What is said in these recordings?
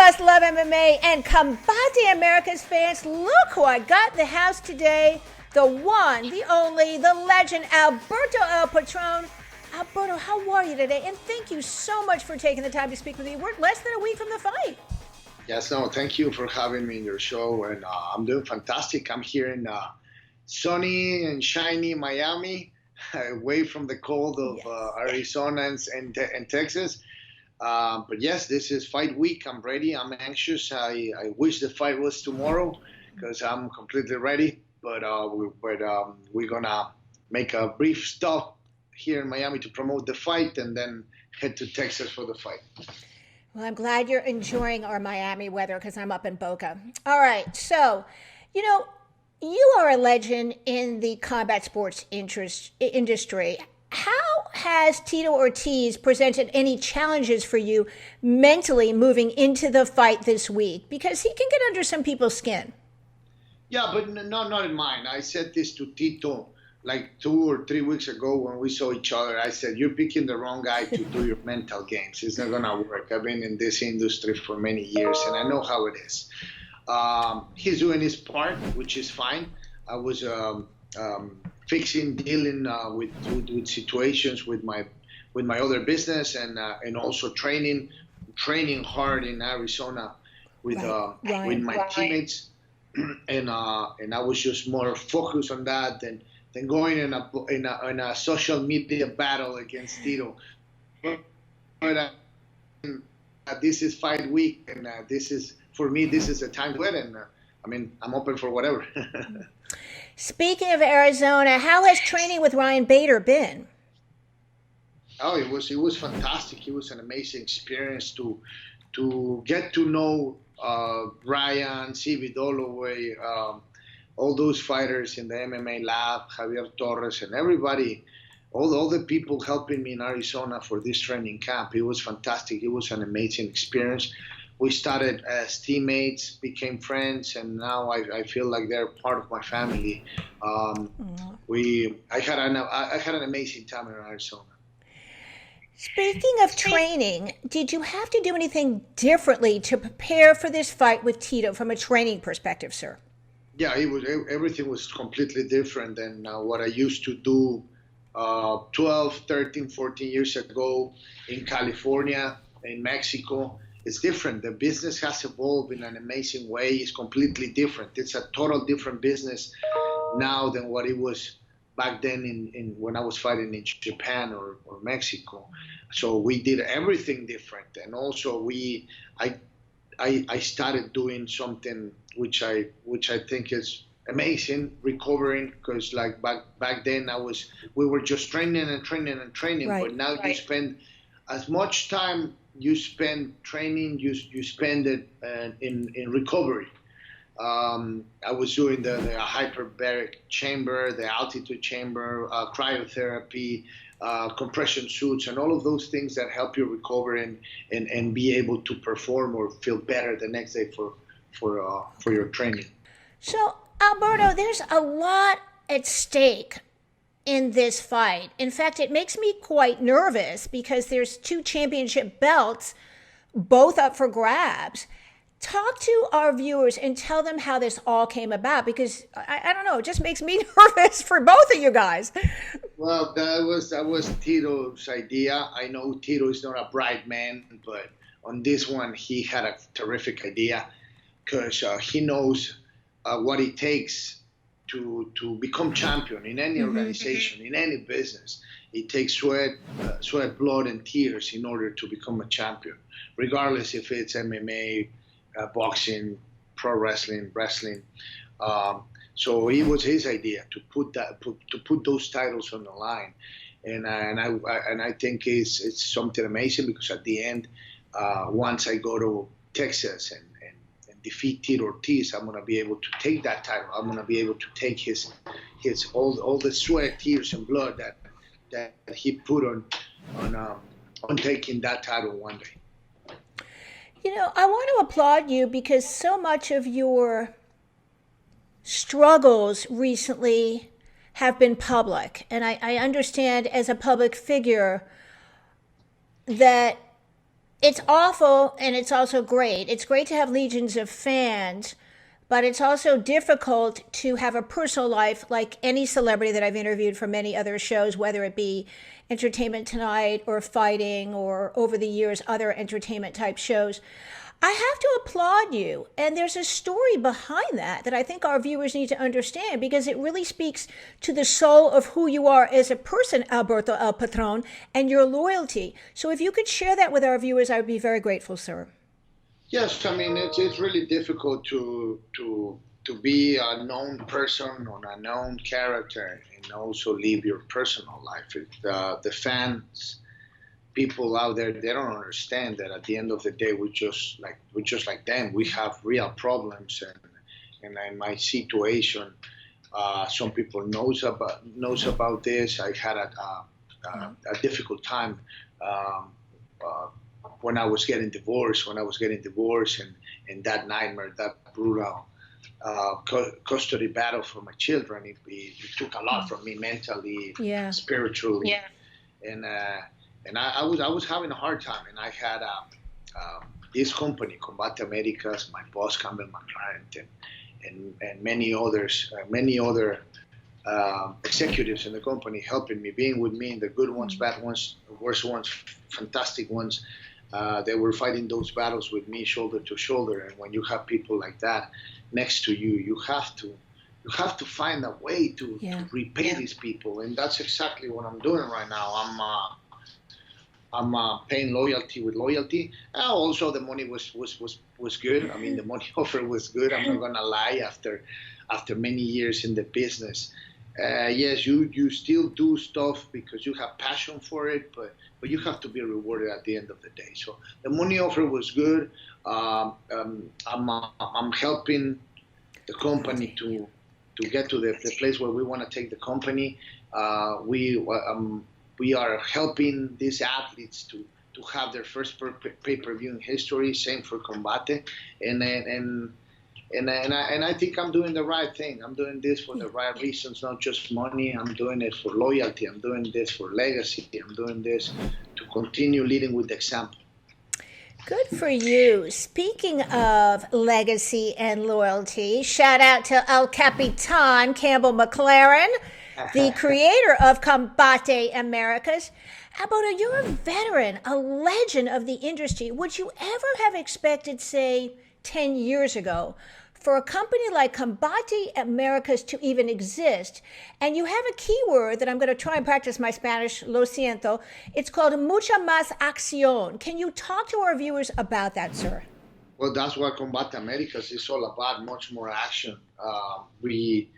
must love MMA and Combate Americas fans. Look who I got in the house today. The one, the only, the legend, Alberto El Patron. Alberto, how are you today? And thank you so much for taking the time to speak with me. We're less than a week from the fight. Yes, no, thank you for having me in your show. And I'm doing fantastic. I'm here in sunny and shiny Miami, away from the cold of Arizona and Texas. But yes, this is fight week. I'm ready. I'm anxious. I wish the fight was tomorrow because I'm completely ready. But we're going to make a brief stop here in Miami to promote the fight and then head to Texas for the fight. Well, I'm glad you're enjoying our Miami weather because I'm up in Boca. All right. So, you are a legend in the combat sports industry. How has Tito Ortiz presented any challenges for you mentally moving into the fight this week? Because he can get under some people's skin. Yeah, but not in mine. I said this to Tito like 2 or 3 weeks ago when we saw each other. I said, you're picking the wrong guy to do your mental games. It's not going to work. I've been in this industry for many years, and I know how it is. He's doing his part, which is fine. I was dealing with situations with my other business and also training hard in Arizona with my teammates, and I was just more focused on that than going in a social media battle against Tito. But this is fight week, and this is for me. This is a time to win, and I'm open for whatever. Speaking of Arizona, how has training with Ryan Bader been? Oh, it was fantastic. It was an amazing experience to get to know Ryan, C.B. Dolloway, all those fighters in the MMA lab, Javier Torres, and everybody, all the people helping me in Arizona for this training camp. It was fantastic. It was an amazing experience. We started as teammates, became friends, and now I feel like they're part of my family. I had an amazing time in Arizona. Speaking of training, did you have to do anything differently to prepare for this fight with Tito from a training perspective, sir? Yeah, everything was completely different than what I used to do 12, 13, 14 years ago in California, in Mexico. It's different. The business has evolved in an amazing way. It's completely different. It's a total different business now than what it was back then in when I was fighting in Japan or Mexico. So we did everything different. And also I started doing something which I think is amazing, recovering, because like back then we were just training, right, but now you spend as much time you spend training, you spend it in recovery. I was doing the hyperbaric chamber, the altitude chamber, cryotherapy, compression suits, and all of those things that help you recover and be able to perform or feel better the next day for your training. So, Alberto, there's a lot at stake in this fight. In fact, it makes me quite nervous because there's 2 championship belts, both up for grabs. Talk to our viewers and tell them how this all came about, because I don't know, it just makes me nervous for both of you guys. Well, that was Tito's idea. I know Tito is not a bright man, but on this one he had a terrific idea because he knows what it takes to become champion in any organization, in any business. It takes sweat, blood, and tears in order to become a champion, regardless if it's MMA, boxing, pro wrestling. So it was his idea to put those titles on the line, and I think it's something amazing because at the end, once I go to Texas and defeat Tito Ortiz, I'm gonna be able to take that title. I'm gonna be able to take his all the sweat, tears, and blood that he put on taking that title one day. I want to applaud you because so much of your struggles recently have been public. And I understand as a public figure that It's awful, and it's also great. It's great to have legions of fans, but it's also difficult to have a personal life like any celebrity that I've interviewed for many other shows, whether it be Entertainment Tonight or Fighting or over the years, other entertainment type shows. I have to applaud you. And there's a story behind that that I think our viewers need to understand because it really speaks to the soul of who you are as a person, Alberto El Patron, and your loyalty. So if you could share that with our viewers, I would be very grateful, sir. Yes, I mean it's really difficult to be a known person or a known character and also live your personal life. The fans, people out there, they don't understand that at the end of the day we're just like them. We have real problems, and in my situation, some people knows about this. I had a difficult time. Uh, when I was getting divorced, and that nightmare, that brutal custody battle for my children, it took a lot from me mentally, Yeah. spiritually, yeah. And I was having a hard time, and I had this company, Combate Americas, my boss, Campbell, my client, and many others, many other executives in the company helping me, being with me, the good ones, bad ones, worse ones, fantastic ones. They were fighting those battles with me shoulder to shoulder. And when you have people like that next to you, you have to find a way to repay these people. And that's exactly what I'm doing right now. I'm paying loyalty with loyalty. Also, the money was good. I mean, the money offer was good. I'm not gonna lie. After many years in the business, yes, you still do stuff because you have passion for it, but you have to be rewarded at the end of the day. So the money offer was good. I'm helping the company to get to the place where we want to take the company. We are helping these athletes to have their first pay-per-view in history. Same for Combate, and I think I'm doing the right thing. I'm doing this for the right reasons, not just money. I'm doing it for loyalty. I'm doing this for legacy. I'm doing this to continue leading with the example. Good for you. Speaking of legacy and loyalty, shout out to El Capitan Campbell McLaren, the creator of Combate Americas. Alberto, you're a veteran, a legend of the industry. Would you ever have expected, say, 10 years ago, for a company like Combate Americas to even exist? And you have a keyword that I'm going to try and practice my Spanish, lo siento. It's called mucha más acción. Can you talk to our viewers about that, sir? Well, that's what Combate Americas is all about, much more action. We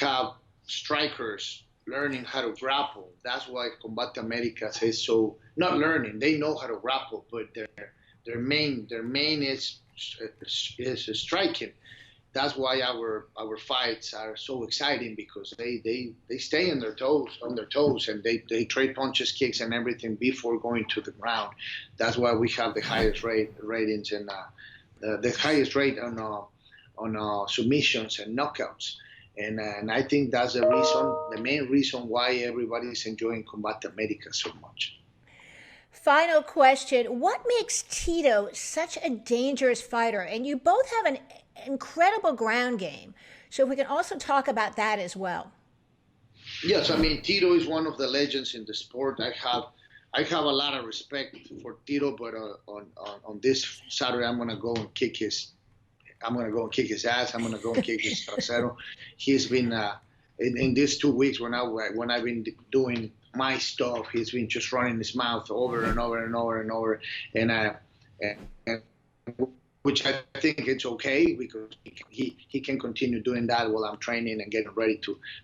have strikers learning how to grapple. That's why Combate Americas is so, not learning, they know how to grapple, but their main is striking. That's why our fights are so exciting, because they stay on their toes, and they trade punches, kicks, and everything before going to the ground. That's why we have the highest ratings and the highest rate on submissions and knockouts. And I think that's the main reason why everybody is enjoying Combate America so much. Final question. What makes Tito such a dangerous fighter? And you both have an incredible ground game. So if we can also talk about that as well. Yes, I mean, Tito is one of the legends in the sport. I have a lot of respect for Tito, but on this Saturday, I'm going to go and kick his ass. I'm going to go and kick his trasero. He's been in these 2 weeks when I've been doing my stuff, he's been just running his mouth over and over and over and over, and which I think it's okay, because he can continue doing that while I'm training and getting ready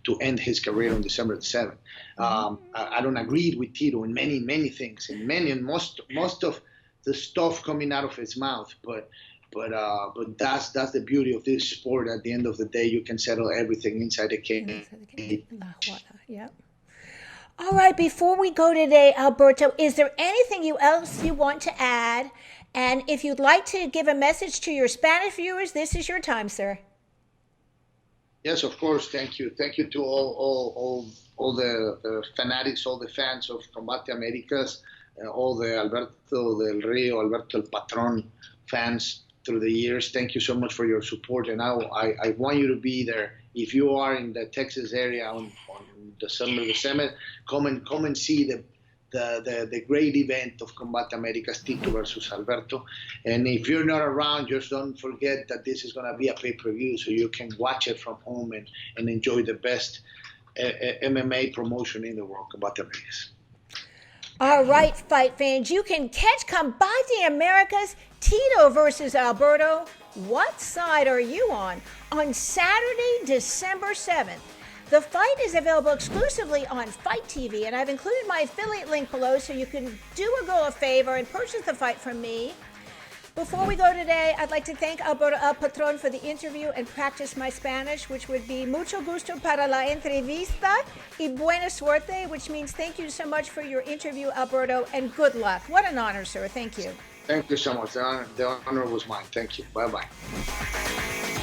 to end his career on December the 7th. I don't agree with Tito in many things, and most of the stuff coming out of his mouth, but that's the beauty of this sport. At the end of the day, you can settle everything inside the cage. Yeah. All right, before we go today, Alberto, is there anything else you want to add? And if you'd like to give a message to your Spanish viewers, this is your time, sir. Yes, of course. Thank you. Thank you to all the fanatics, all the fans of Combate Americas. all the Alberto Del Rio, Alberto El Patron fans through the years. Thank you so much for your support. And I want you to be there. If you are in the Texas area on December the 7th, come and see the great event of Combate Americas, Tito versus Alberto. And if you're not around, just don't forget that this is going to be a pay-per-view, so you can watch it from home and enjoy the best MMA promotion in the world, Combate Americas. All right, fight fans, you can catch Combate Americas, Tito versus Alberto. What side are you on Saturday, December 7th? The fight is available exclusively on Fight TV, and I've included my affiliate link below so you can do a girl a favor and purchase the fight from me. Before we go today, I'd like to thank Alberto El Patron for the interview and practice my Spanish, which would be mucho gusto para la entrevista y buena suerte, which means thank you so much for your interview, Alberto, and good luck. What an honor, sir. Thank you. Thank you so much. The honor was mine. Thank you. Bye-bye.